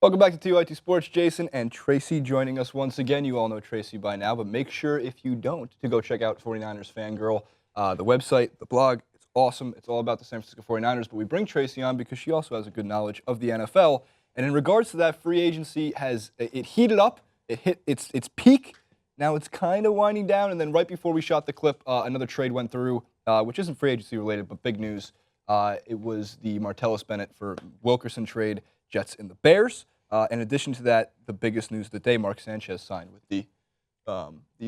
Welcome back to TYT Sports. Jason and Tracy joining us once again. You all know Tracy by now, but make sure if you don't to go check out 49ers Fangirl, the website, the blog. It's awesome. It's all about the San Francisco 49ers, but we bring Tracy on because she also has a good knowledge of the NFL. And in regards to that, free agency it heated up. It hit its peak. Now it's kind of winding down. And then right before we shot the clip, another trade went through, which isn't free agency related, but big news. It was the Martellus Bennett for Wilkerson trade, Jets and the Bears. In addition to that, the biggest news of the day, Mark Sanchez signed with the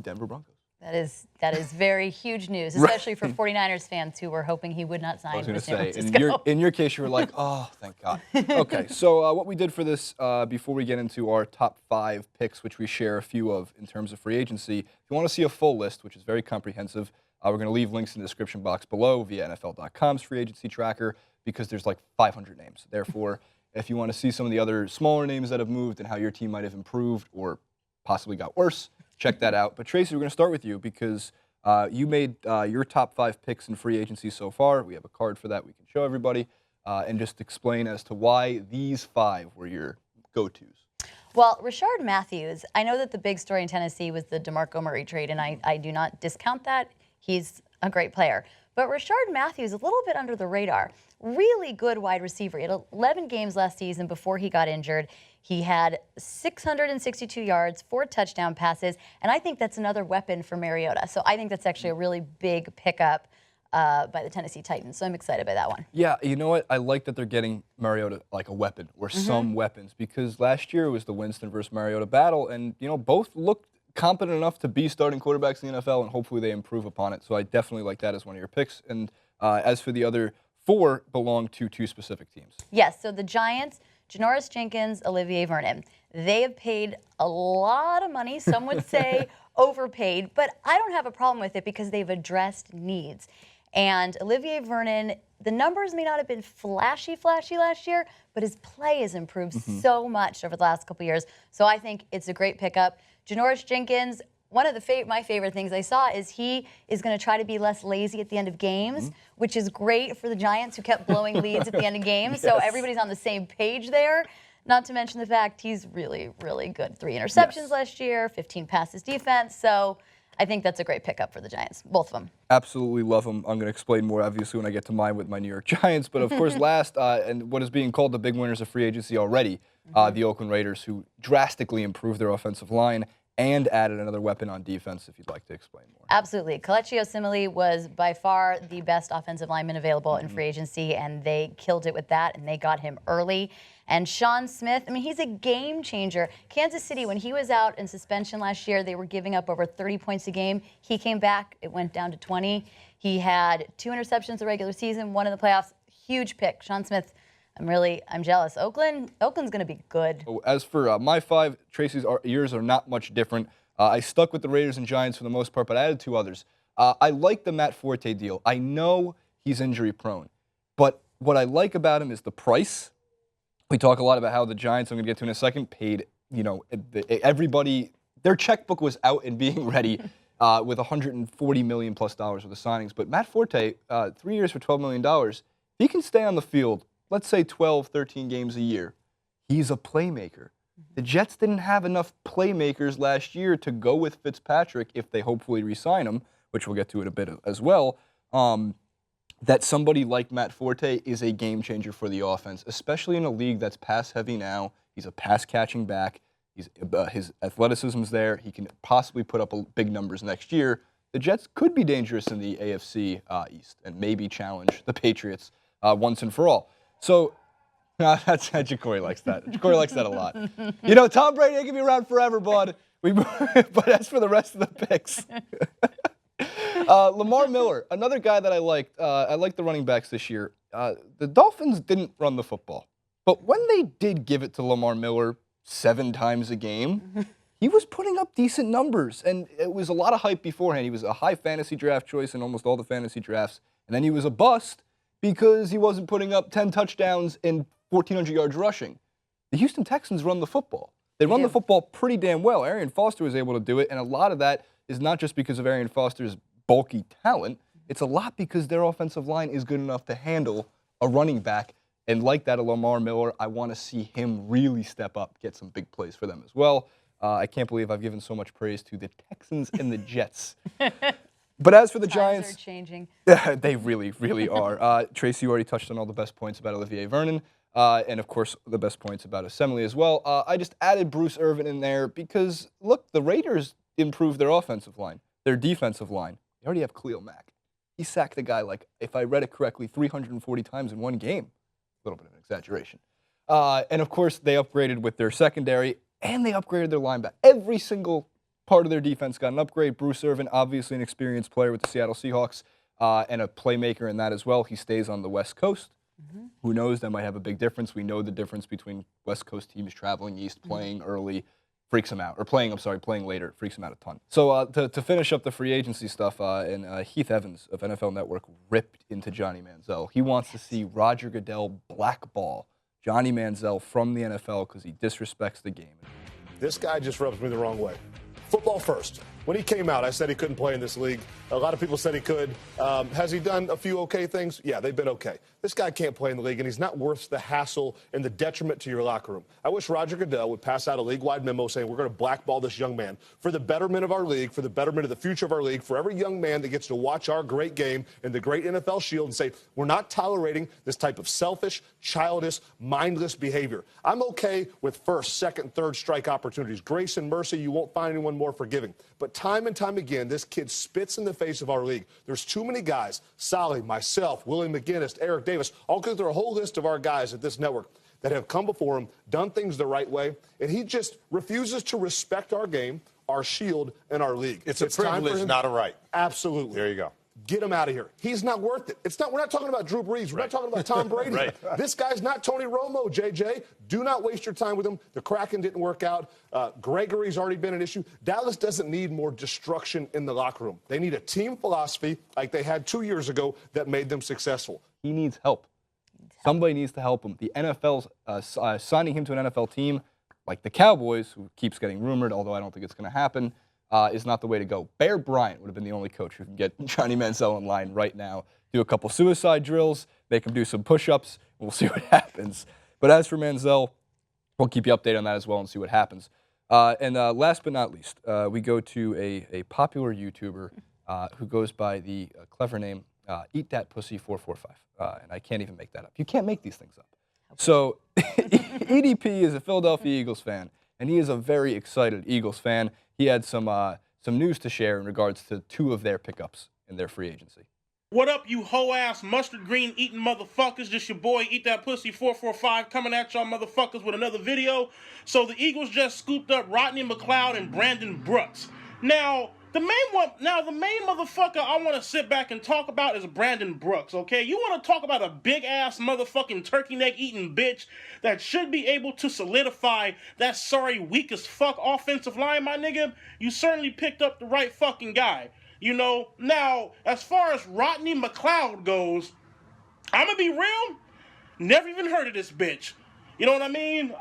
Denver Broncos. That is very huge news, especially for 49ers fans who were hoping he would not sign with San Francisco. In your case, you were like, oh, thank God. Okay, so what we did for this, before we get into our top 5 picks, which we share a few of in terms of free agency, if you want to see a full list, which is very comprehensive, we're going to leave links in the description box below via NFL.com's free agency tracker because there's like 500 names. Therefore, if you want to see some of the other smaller names that have moved and how your team might have improved or possibly got worse, check that out. But Tracy, we're going to start with you because you made your top 5 picks in free agency so far. We have a card for that we can show everybody and just explain as to why these 5 were your go-tos. Well, Rishard Matthews, I know that the big story in Tennessee was the DeMarco Murray trade, and I do not discount that. He's a great player. But Rishard Matthews, a little bit under the radar. Really good wide receiver. He had 11 games last season before he got injured. He had 662 yards, 4 touchdown passes, and I think that's another weapon for Mariota. So I think that's actually a really big pickup by the Tennessee Titans. So I'm excited by that one. Yeah, you know what? I like that they're getting Mariota like a weapon or some weapons because last year it was the Winston versus Mariota battle, and both looked competent enough to be starting quarterbacks in the NFL, and hopefully they improve upon it. So I definitely like that as one of your picks. And as for the other 4, belong to 2 specific teams. Yes, so the Giants, Janoris Jenkins, Olivier Vernon. They have paid a lot of money. Some would say overpaid, but I don't have a problem with it because they've addressed needs. And Olivier Vernon, the numbers may not have been flashy last year, but his play has improved so much over the last couple years. So I think it's a great pickup. Janoris Jenkins, one of my favorite things I saw is he is going to try to be less lazy at the end of games, which is great for the Giants who kept blowing leads at the end of games. Yes. So everybody's on the same page there. Not to mention the fact he's really, really good. 3 interceptions last year, 15 passes defense. So I think that's a great pickup for the Giants, both of them. Absolutely love them. I'm going to explain more, obviously, when I get to mine with my New York Giants. But, of course, last, and what is being called the big winners of free agency already, the Oakland Raiders, who drastically improved their offensive line and added another weapon on defense, if you'd like to explain more. Absolutely. Kelechi Osemele was by far the best offensive lineman available in free agency, and they killed it with that, and they got him early. And Sean Smith, I mean, he's a game changer. Kansas City, when he was out in suspension last year, they were giving up over 30 points a game. He came back. It went down to 20. He had 2 interceptions the regular season, 1 in the playoffs. Huge pick. Sean Smith, I'm jealous. Oakland's going to be good. As for my 5, Tracy's yours are not much different. I stuck with the Raiders and Giants for the most part, but I added 2 others. I like the Matt Forte deal. I know he's injury prone, but what I like about him is the price. We talk a lot about how the Giants, I'm going to get to in a second, paid, everybody, their checkbook was out and being ready with $140 million plus worth of signings. But Matt Forte, 3 years for $12 million, he can stay on the field, let's say 12, 13 games a year. He's a playmaker. The Jets didn't have enough playmakers last year to go with Fitzpatrick if they hopefully re-sign him, which we'll get to in a bit as well. That somebody like Matt Forte is a game changer for the offense, especially in a league that's pass-heavy now. He's a pass-catching back. His athleticism's there. He can possibly put up big numbers next year. The Jets could be dangerous in the AFC East and maybe challenge the Patriots once and for all. So that's Jacory likes that. Jacory likes that a lot. Tom Brady ain't going to be around forever, bud. But as for the rest of the picks, Lamar Miller, another guy that I liked. I liked the running backs this year. The Dolphins didn't run the football. But when they did give it to Lamar Miller 7 times a game, he was putting up decent numbers. And it was a lot of hype beforehand. He was a high fantasy draft choice in almost all the fantasy drafts. And then he was a bust because he wasn't putting up 10 touchdowns and 1,400 yards rushing. The Houston Texans run the football. They run the football pretty damn well. Arian Foster was able to do it, and a lot of that is not just because of Arian Foster's bulky talent. It's a lot because their offensive line is good enough to handle a running back And like that of Lamar Miller, I want to see him really step up, get some big plays for them as well. I can't believe I've given so much praise to the Texans and the Jets. But as for the Giants, times are changing. they really, really are. Tracy, you already touched on all the best points about Olivier Vernon, and of course the best points about Osemele as well. I just added Bruce Irvin in there because, look, the Raiders improved their offensive line, their defensive line. They already have Khalil Mack. He sacked the guy, like, if I read it correctly, 340 times in one game. A little bit of an exaggeration. And of course, they upgraded with their secondary, and they upgraded their linebacker. Every single part of their defense got an upgrade. Bruce Irvin, obviously an experienced player with the Seattle Seahawks, and a playmaker in that as well. He stays on the West Coast. Mm-hmm. Who knows? That might have a big difference. We know the difference between West Coast teams traveling east, playing early, freaks them out. Or playing later, freaks them out a ton. So to finish up the free agency stuff, Heath Evans of NFL Network ripped into Johnny Manziel. He wants to see Roger Goodell blackball Johnny Manziel from the NFL because he disrespects the game. This guy just rubs me the wrong way. Football first. When he came out, I said he couldn't play in this league. A lot of people said he could. Has he done a few okay things? Yeah, they've been okay. This guy can't play in the league, and he's not worth the hassle and the detriment to your locker room. I wish Roger Goodell would pass out a league-wide memo saying we're going to blackball this young man for the betterment of our league, for the betterment of the future of our league, for every young man that gets to watch our great game and the great NFL Shield and say we're not tolerating this type of selfish, childish, mindless behavior. I'm okay with first, second, third strike opportunities. Grace and mercy, you won't find anyone more forgiving. But time and time again, this kid spits in the face of our league. There's too many guys, Solly, myself, Willie McGinnis, Eric Davis, I'll go through a whole list of our guys at this network that have come before him, done things the right way, and he just refuses to respect our game, our shield, and our league. It's a privilege, not a right. Absolutely. There you go. Get him out of here. He's not worth it. We're not talking about Drew Brees. We're not talking about Tom Brady. Right. This guy's not Tony Romo, JJ. Do not waste your time with him. The Kraken didn't work out. Gregory's already been an issue. Dallas doesn't need more destruction in the locker room. They need a team philosophy like they had 2 years ago that made them successful. He needs help. Somebody needs to help him. The NFL's signing him to an NFL team, like the Cowboys, who keeps getting rumored, although I don't think it's going to happen, is not the way to go. Bear Bryant would have been the only coach who can get Johnny Manziel in line right now. Do a couple suicide drills, make him do some push-ups, and we'll see what happens. But as for Manziel, we'll keep you updated on that as well and see what happens. And last but not least, we go to a popular YouTuber who goes by the clever name Eat That Pussy 445. And I can't even make that up. You can't make these things up. So EDP is a Philadelphia Eagles fan, and he is a very excited Eagles fan. He had some news to share in regards to two of their pickups in their free agency. What up, you hoe-ass mustard green eating motherfuckers? Just your boy, Eat That Pussy 445, coming at y'all motherfuckers with another video. So the Eagles just scooped up Rodney McLeod and Brandon Brooks. Now, the main motherfucker I want to sit back and talk about is Brandon Brooks, okay? You want to talk about a big-ass motherfucking turkey neck-eating bitch that should be able to solidify that sorry, weak-as-fuck offensive line, my nigga? You certainly picked up the right fucking guy. You know, now, as far as Rodney McLeod goes, I'm going to be real, never even heard of this bitch. You know what I mean?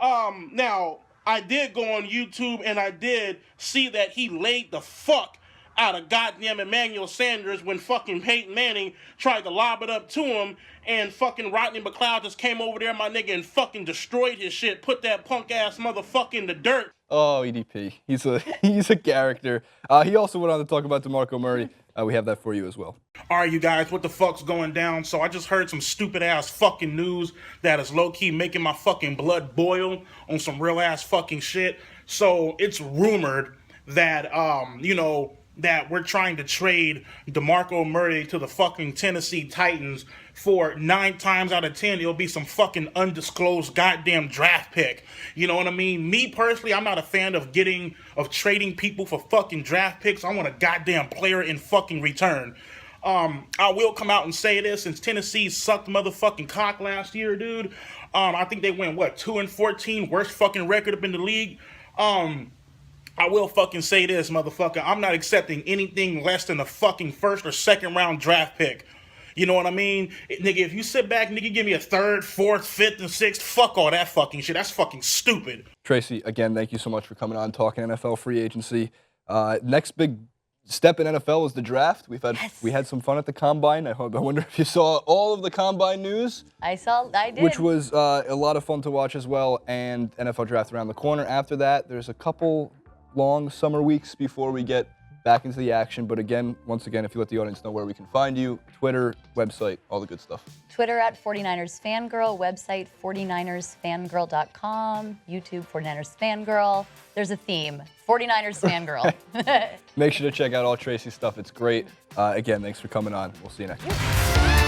Now, I did go on YouTube and I did see that he laid the fuck out of goddamn Emmanuel Sanders when fucking Peyton Manning tried to lob it up to him, and fucking Rodney McLeod just came over there, my nigga, and fucking destroyed his shit, put that punk-ass motherfucker in the dirt. Oh, EDP. He's a character. He also went on to talk about DeMarco Murray. We have that for you as well. All right, you guys, what the fuck's going down? So I just heard some stupid-ass fucking news that is low-key making my fucking blood boil on some real-ass fucking shit. So it's rumored that, that we're trying to trade DeMarco Murray to the fucking Tennessee Titans for 9 times out of 10, it'll be some fucking undisclosed goddamn draft pick. You know what I mean? Me personally, I'm not a fan of trading people for fucking draft picks. I want a goddamn player in fucking return. I will come out and say this, since Tennessee sucked motherfucking cock last year, dude. I think they went, 2-14, worst fucking record up in the league. I will fucking say this, motherfucker. I'm not accepting anything less than a fucking first or second round draft pick. You know what I mean? Nigga, if you sit back, nigga, give me a 3rd, 4th, 5th, and 6th, fuck all that fucking shit. That's fucking stupid. Tracy, again, thank you so much for coming on, talking NFL free agency. Next big step in NFL was the draft. We had some fun at the combine. I wonder if you saw all of the combine news. I did. Which was a lot of fun to watch as well. And NFL draft around the corner. After that, there's a couple long summer weeks before we get back into the action. But again, once again, if you let the audience know where we can find you, Twitter, website, all the good stuff. Twitter at 49ers Fangirl, website 49ersfangirl.com, YouTube 49ers Fangirl. There's a theme, 49ers Fangirl. Make sure to check out all Tracy's stuff. It's great. Again, thanks for coming on. We'll see you next time.